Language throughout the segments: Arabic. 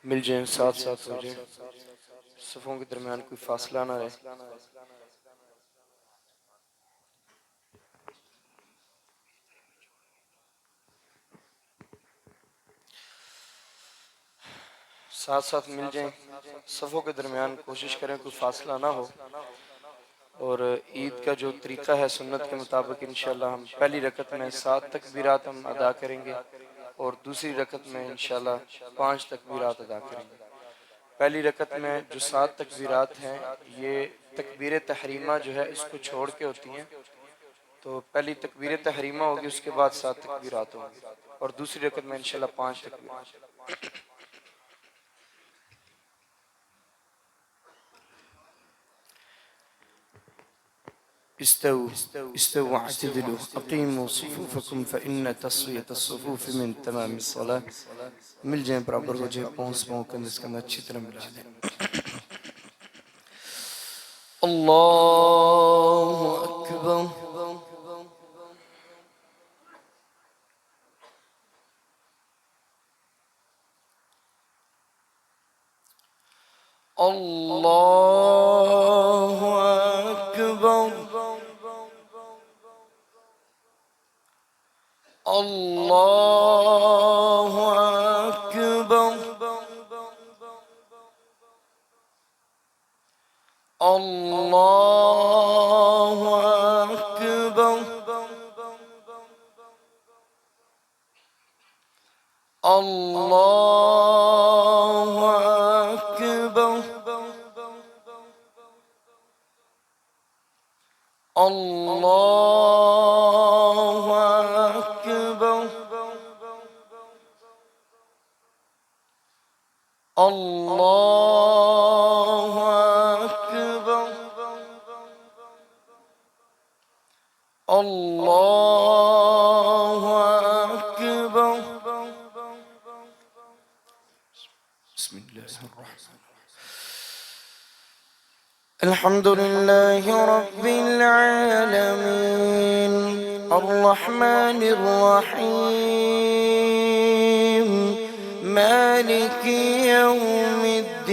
मिल जाएं, साथ साथ हो जाएं, सफ़ों के दरमियान कोई फासला ना रहे। साथ साथ मिल जाएं, सफ़ों के दरमियान कोशिश करें कोई फासला ना हो। और ईद का जो तरीक़ा है सुन्नत के मुताबिक इंशाअल्लाह हम पहली रकत में 7 तकबीरात हम अदा करेंगे और दूसरी रकत में इंशाअल्लाह 5 तकबीरात अदा करेंगे। पहली रकत में जो 7 तकबीरात हैं ये तकबीर तहरीमा जो है इसको छोड़ के होती हैं। तो पहली तकबीर तहरीमा होगी, उसके बाद 7 तकबीरात होंगी और दूसरी रकत में इंशाअल्लाह 5 तकबीरात। استووا واعتدلوا अकीमू सुफूफकुम फ़इन्न तस्वियत अस्सुफूफ मिन तमाम अस्सलाह। मिल जाए, बराबर हो जाए, पाँव के अंदर इसके अंदर अच्छी तरह मिला दें। अल्लाहु अकबर। अल्लाहु अकबर। अल्लाहु अकबर। अल्लाहु अकबर। अल्लाहु अकबर। अल्लाहु अकबर। अल्लाहु अकबर। अल्लाहु अकबर। बिस्मिल्लाहिर्रहमानिर्रहीम। अल्हम्दुलिल्लाहि रब्बिल आलमीन अर्रहमानिर रहीम मालिकि यौमिद्दीन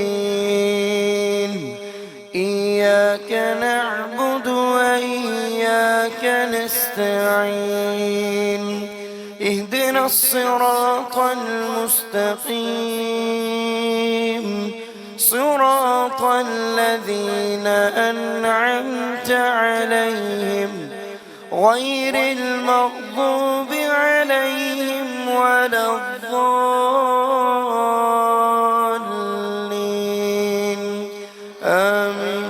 इय्याका नअबुदु व इय्याका नस्तईन इहदिनस सिरातल मुस्तकीम صراط الذين أنعمت عليهم غير المغضوب عليهم ولا الضالين آمين.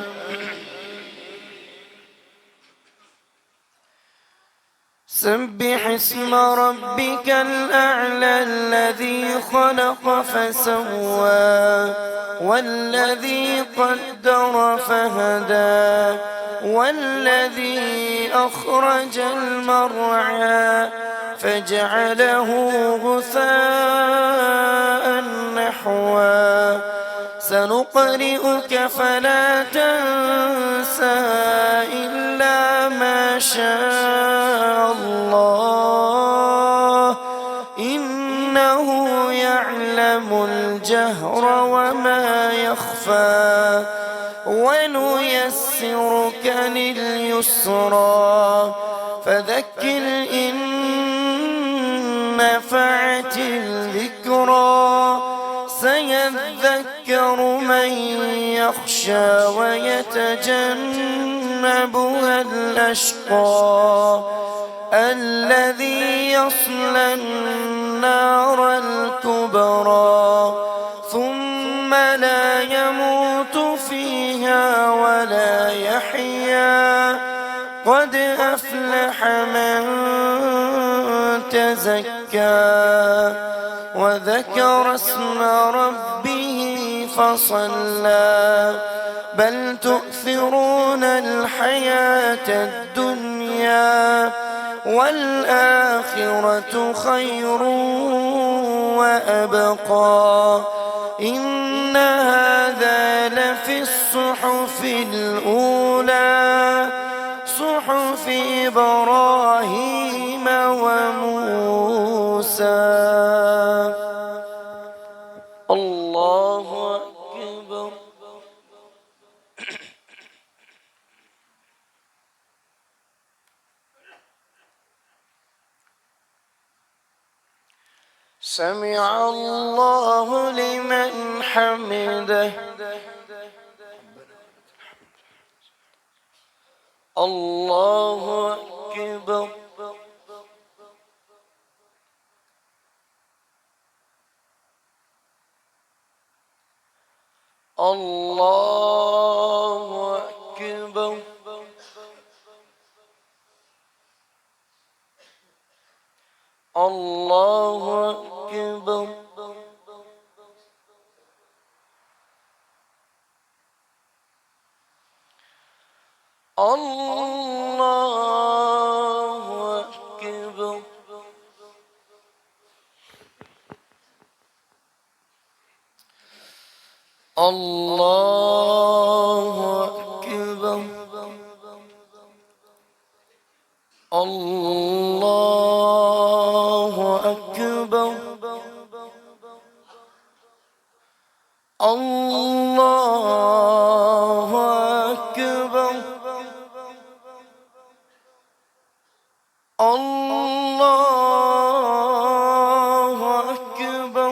سبح اسم ربك الأعلى الذي خلق فسوى والذي قدر فهدى والذي أخرج المرعى فجعله غثاء نحوا سنقرئك فلا تنسى إلا ما شاء الله إنه يعلم الجهر وما يخفى ونيسرك لليسرى فذكر إن نفعت الذكرى سيذكر من يخشى ويتجنبها الأشقى الذي يصلى النار الكبرى ثم لا يموت فيها ولا يحيا قد أفلح من تزكى وذكر اسم ربه فصلى بل تؤثرون الحياة الدنيا والآخرة خير وأبقى إن هذا لفي الصحف الأولى صحف إبراهيم وموسى. الله سمع الله لمن حمده الله أكبر الله أكبر الله أكبر الله أكبر الله أكبر الله أكبر الله أكبر الله أكبر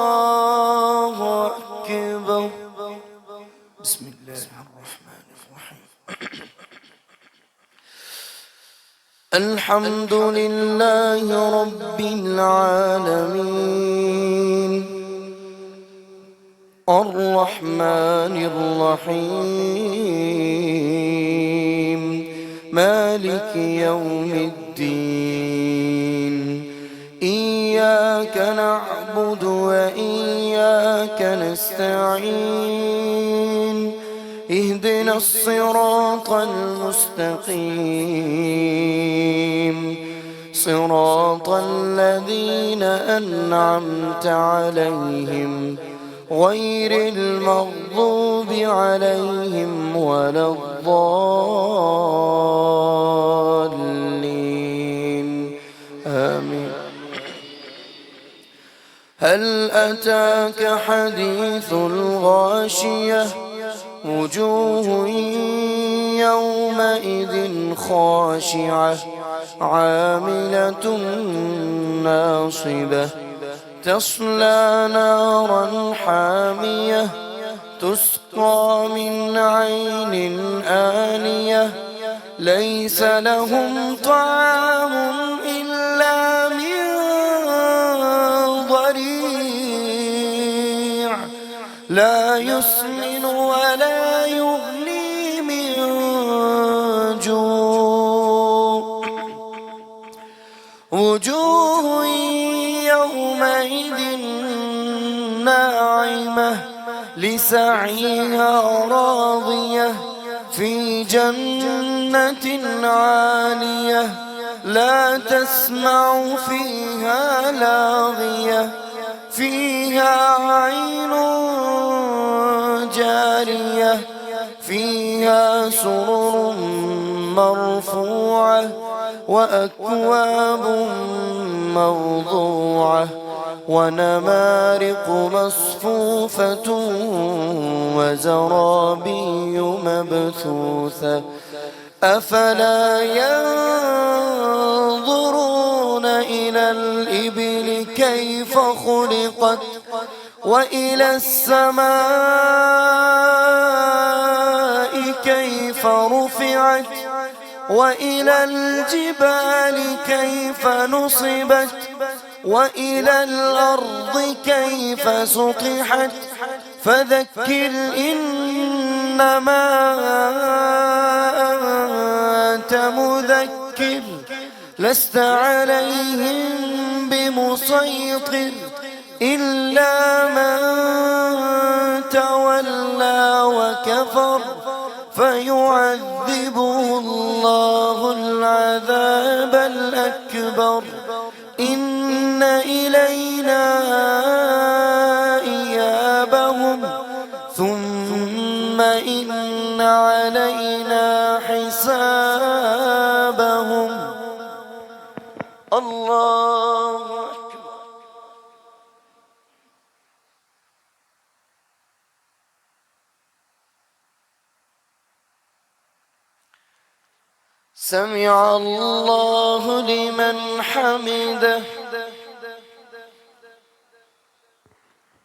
الله أكبر بسم الله الرحمن الرحيم الحمد لله رب العالمين الرحمن الرحيم مالك يوم الدين إياك نعبد وإياك نستعين اهدنا الصراط المستقيم صراط الذين أنعمت عليهم غير المغضوب عليهم ولا الضالين آمين. هل أتاك حديث الغاشية وجوه يومئذ خاشعة عاملة ناصبة تصلى نارا حامية تسقى من عين آنية ليس لهم طعام إلا من ضريع لا يسمن ولا يغني من جوع وجوه يومئذ ناعمة لسعيها راضية في جنة عالية لا تسمع فيها لاغية فيها عين جارية فيها سرر مرفوعة وأكواب موضوعة ونمارق مصفوفة وزرابي مبثوثة أفلا ينظرون إلى الإبل كيف خلقت وإلى السماء كيف رفعت وإلى الجبال كيف نصبت وإلى الأرض كيف سطحت فذكر إنما أنت مذكر لست عليهم بمسيطر إلا من تولى وكفر فيعذبه الله العذاب الأكبر إن إلينا إيابهم ثم إن علينا حسابهم الله أكبر. سمع الله لمن حمده.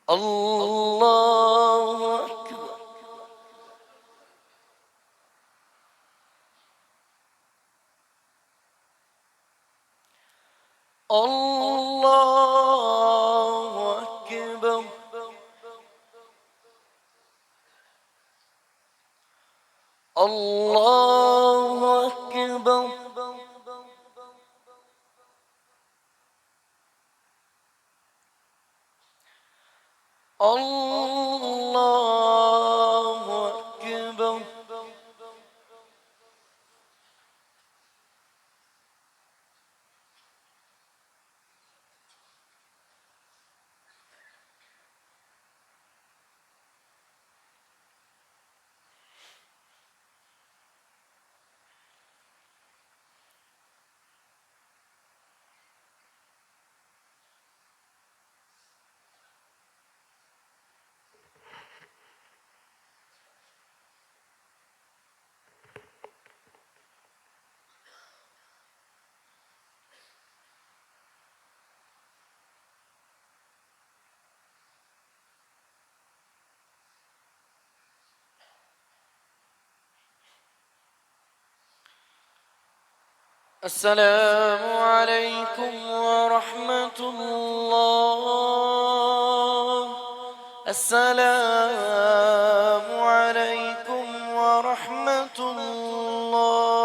الله أكبر. الله أكبر. الله أكبر. الله أكبر. السلام عليكم ورحمة الله. السلام عليكم ورحمة الله.